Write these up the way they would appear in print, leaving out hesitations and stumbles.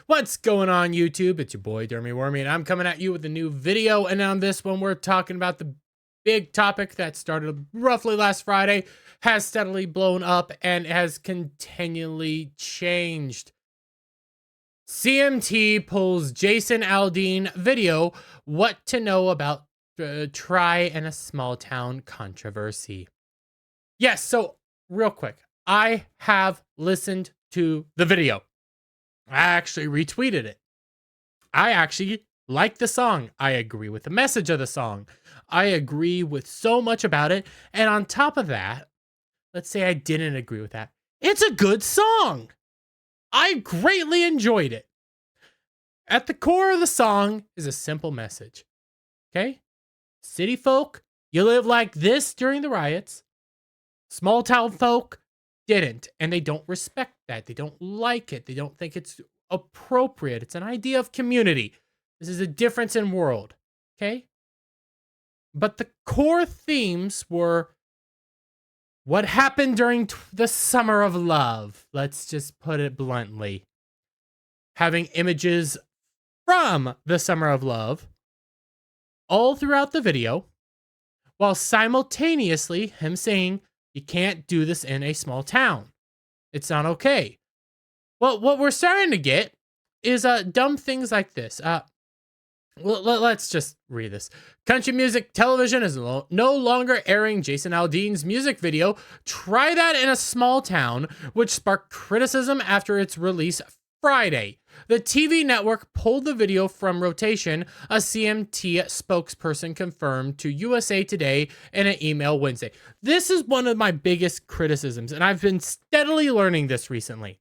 What's going on, YouTube? It's your boy Dermy Wormy, and I'm coming at you with a new video. And on this one, we're talking about the big topic that started roughly last Friday, has steadily blown up, and has continually changed. CMT pulls Jason Aldean video, what to know about try in a small town controversy. Yes, so real quick, I have listened to the video. I actually retweeted it. I actually like the song. I agree with the message of the song. I agree with so much about it. And on top of that, let's say I didn't agree with that. It's a good song. I greatly enjoyed it. At the core of the song is a simple message. Okay? City folk, you live like this during the riots. Small town folk didn't, and they don't respect that. They don't like it. They don't think it's appropriate. It's an idea of community. This is a difference in world, okay? But the core themes were what happened during the summer of love. Let's just put it bluntly. Having images from the summer of love all throughout the video, while simultaneously him saying, you can't do this in a small town. It's not okay. Well, what we're starting to get is dumb things like this. Let's just read this. Country Music Television is no longer airing Jason Aldean's music video, Try That in a Small Town, which sparked criticism after its release Friday. The TV network pulled the video from rotation, a CMT spokesperson confirmed to USA Today in an email Wednesday. This is one of my biggest criticisms, and I've been steadily learning this recently.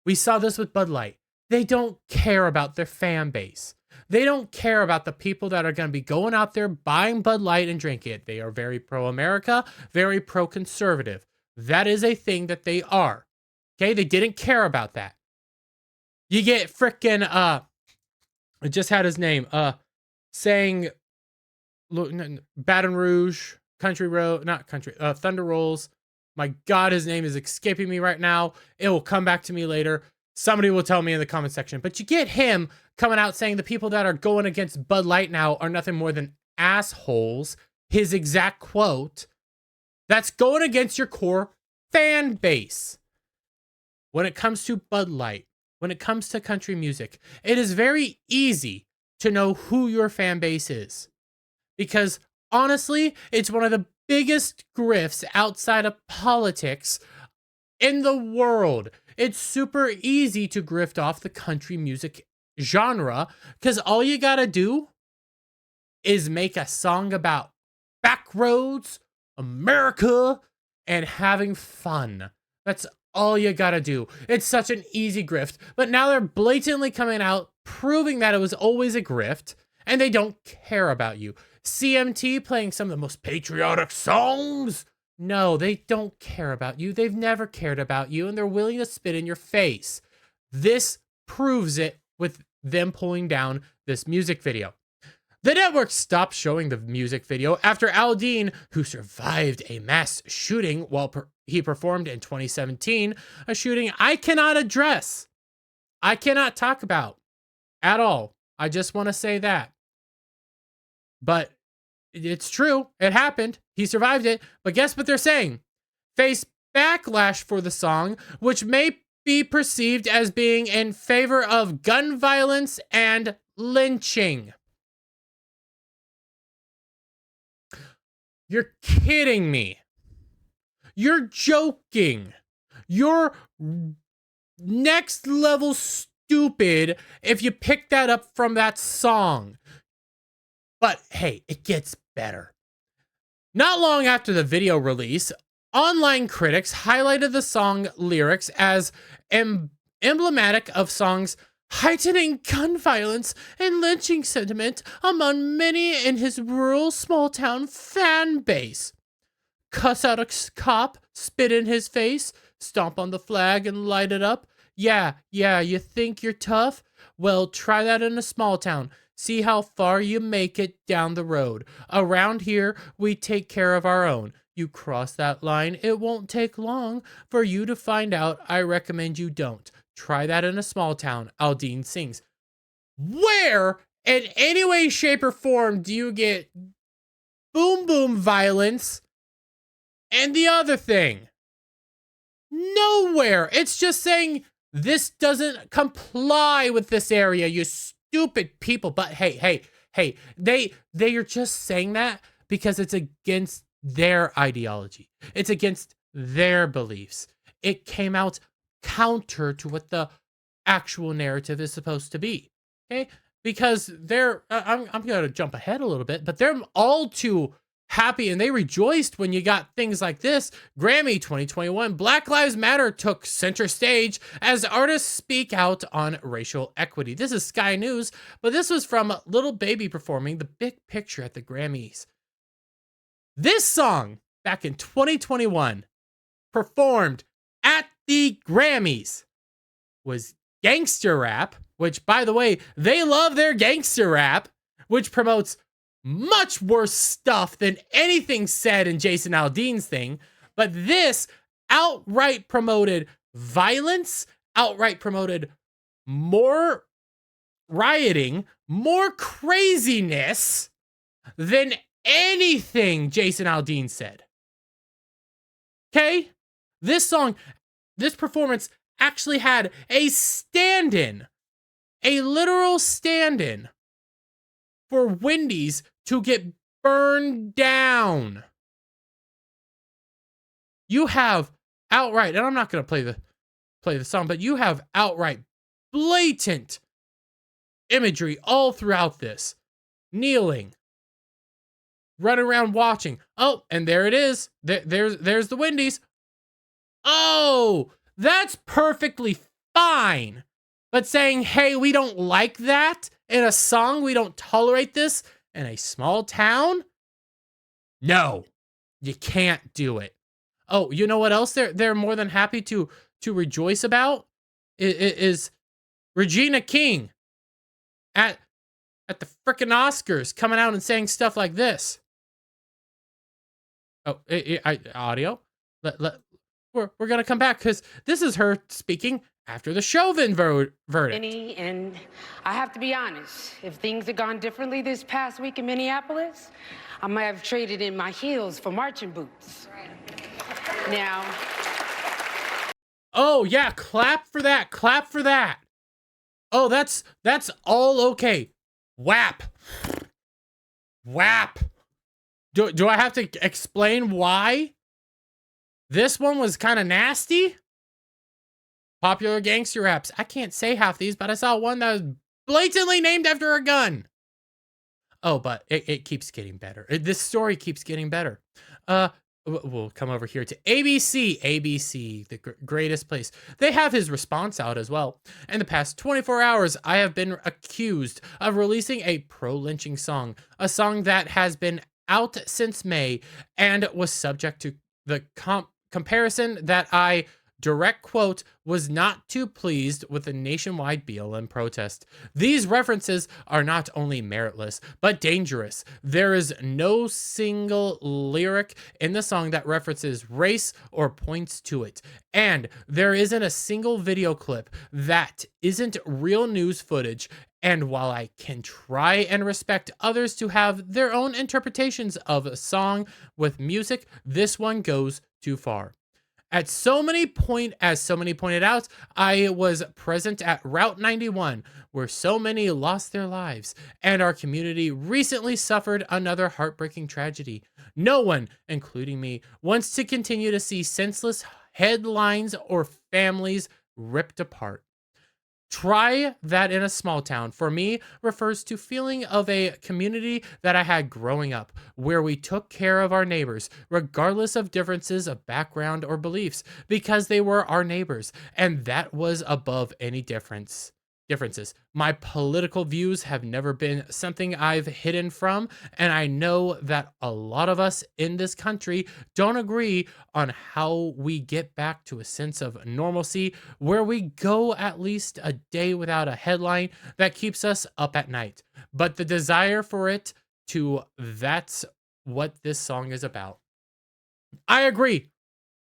We saw this with Bud Light. They don't care about their fan base. They don't care about the people that are going to be going out there buying Bud Light and drinking it. They are very pro-America, very pro-conservative. That is a thing that they are. Okay, they didn't care about that. You get frickin' I just had his name, saying, Baton Rouge, Thunder Rolls. My God, his name is escaping me right now. It will come back to me later. Somebody will tell me in the comment section. But you get him coming out saying the people that are going against Bud Light now are nothing more than assholes. His exact quote. That's going against your core fan base. When it comes to Bud Light, when it comes to country music, it is very easy to know who your fan base is. Because honestly, it's one of the biggest grifts outside of politics in the world. It's super easy to grift off the country music genre because all you gotta do is make a song about back roads, America, and having fun. That's all you gotta do. It's such an easy grift, but now they're blatantly coming out proving that it was always a grift and they don't care about you. CMT playing some of the most patriotic songs. No, they don't care about you. They've never cared about you, and they're willing to spit in your face. This proves it with them pulling down this music video. The network stopped showing the music video after Aldean, who survived a mass shooting while he performed in 2017, a shooting I cannot address. I cannot talk about at all. I just want to say that. But it's true. It happened. He survived it. But guess what they're saying? Face backlash for the song, which may be perceived as being in favor of gun violence and lynching. You're kidding me. You're joking. You're next level stupid if you pick that up from that song. But hey, it gets better. Not long after the video release, online critics highlighted the song lyrics as emblematic of songs heightening gun violence and lynching sentiment among many in his rural small town fan base. Cuss out a cop, spit in his face, stomp on the flag and light it up. Yeah, you think you're tough? Well, try that in a small town. See how far you make it down the road. Around here, we take care of our own. You cross that line, it won't take long for you to find out. I recommend you don't. Try that in a small town, Aldean sings. Where, in any way, shape, or form, do you get boom boom violence and the other thing? Nowhere. It's just saying this doesn't comply with this area, you stupid people. But hey, they are just saying that because it's against their ideology. It's against their beliefs. It came out counter to what the actual narrative is supposed to be. Okay? Because I'm going to jump ahead a little bit, but they're all too happy and they rejoiced when you got things like this. Grammy 2021, Black Lives Matter took center stage as artists speak out on racial equity. This is Sky News, but this was from Little Baby performing The Big Picture at the Grammys. This song, back in 2021, performed at the Grammys, was gangster rap, which, by the way, they love their gangster rap, which promotes much worse stuff than anything said in Jason Aldean's thing. But this outright promoted violence, outright promoted more rioting, more craziness than anything Jason Aldean said. Okay? This song, this performance actually had a stand-in, a literal stand-in for Wendy's to get burned down. You have outright, and I'm not going to play the song, but you have outright blatant imagery all throughout this. Kneeling, running around watching. Oh, and there it is. There's the Wendy's. Oh, that's perfectly fine. But saying, hey, we don't like that in a song, we don't tolerate this in a small town? No, you can't do it. Oh, you know what else they're more than happy to rejoice about? Is Regina King at the frickin' Oscars coming out and saying stuff like this. Oh, audio. We're gonna come back because this is her speaking after the Chauvin verdict. And I have to be honest, if things had gone differently this past week in Minneapolis, I might have traded in my heels for marching boots. Now. Oh yeah, clap for that. Clap for that. Oh, that's all okay. WAP. WAP. Do I have to explain why this one was kind of nasty? Popular gangster raps. I can't say half these, but I saw one that was blatantly named after a gun. Oh, but it keeps getting better. This story keeps getting better. We'll come over here to ABC. ABC, the greatest place. They have his response out as well. In the past 24 hours, I have been accused of releasing a pro-lynching song. A song that has been out since May and was subject to the comparison that I, direct quote, was not too pleased with the nationwide BLM protest. These references are not only meritless, but dangerous. There is no single lyric in the song that references race or points to it. And there isn't a single video clip that isn't real news footage. And while I can try and respect others to have their own interpretations of a song with music, this one goes too far. As so many pointed out, I was present at Route 91, where so many lost their lives, and our community recently suffered another heartbreaking tragedy. No one, including me, wants to continue to see senseless headlines or families ripped apart. Try that in a small town, for me, refers to feeling of a community that I had growing up, where we took care of our neighbors, regardless of differences of background or beliefs, because they were our neighbors, and that was above any differences. My political views have never been something I've hidden from, and I know that a lot of us in this country don't agree on how we get back to a sense of normalcy where we go at least a day without a headline that keeps us up at night. But the desire for it to, that's what this song is about. I agree.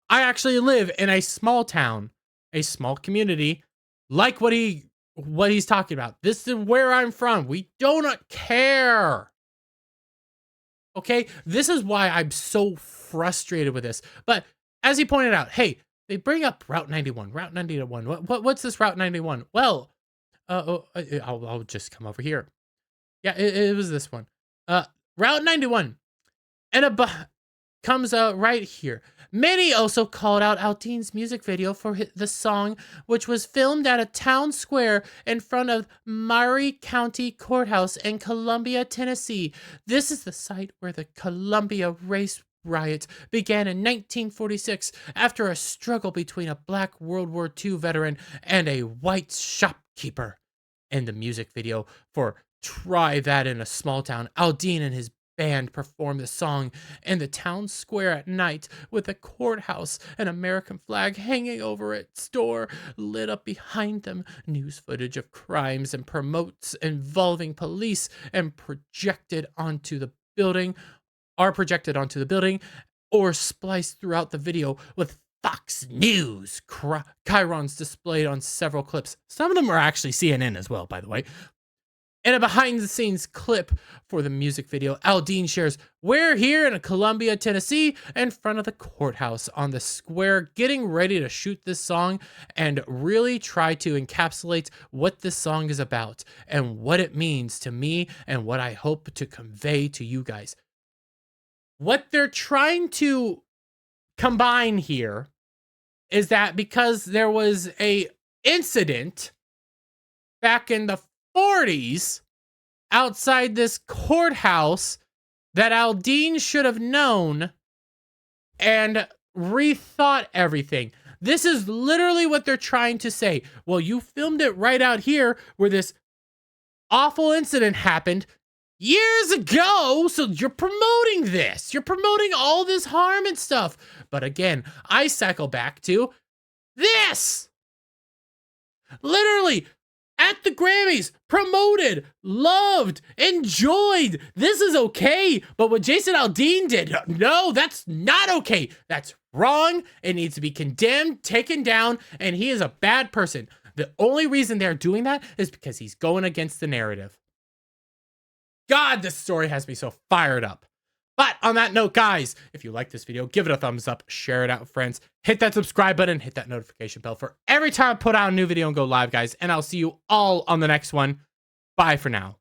I actually live in a small town, a small community like what he's talking about. This is where I'm from. We do not care. Okay? This is why I'm so frustrated with this. But as he pointed out, hey, they bring up Route 91. Route 91. What's this Route 91? Well, I'll just come over here. Yeah, it was this one. Route 91. And comes right here. Many also called out Aldean's music video for the song, which was filmed at a town square in front of Maury County Courthouse in Columbia, Tennessee. This is the site where the Columbia race riot began in 1946 after a struggle between a black World War II veteran and a white shopkeeper. In the music video for Try That in a Small Town, Aldean and his band performed the song in the town square at night with a courthouse, an American flag hanging over its door, lit up behind them, news footage of crimes and promotes involving police and projected onto the building, or spliced throughout the video with Fox News chyrons displayed on several clips. Some of them are actually CNN as well, by the way. In a behind-the-scenes clip for the music video, Aldean shares, "We're here in Columbia, Tennessee, in front of the courthouse on the square, getting ready to shoot this song and really try to encapsulate what this song is about and what it means to me and what I hope to convey to you guys." What they're trying to combine here is that because there was a incident back in the 40s outside this courthouse that Aldean should have known and rethought everything. This is literally what they're trying to say. Well, you filmed it right out here where this awful incident happened years ago, so you're promoting this. You're promoting all this harm and stuff. But again, I cycle back to this. Literally, at the Grammys, promoted, loved, enjoyed. This is okay. But what Jason Aldean did, no, that's not okay. That's wrong. It needs to be condemned, taken down, and he is a bad person. The only reason they're doing that is because he's going against the narrative. God, this story has me so fired up. But on that note, guys, if you like this video, give it a thumbs up, share it out with friends, hit that subscribe button, hit that notification bell for every time I put out a new video and go live, guys. And I'll see you all on the next one. Bye for now.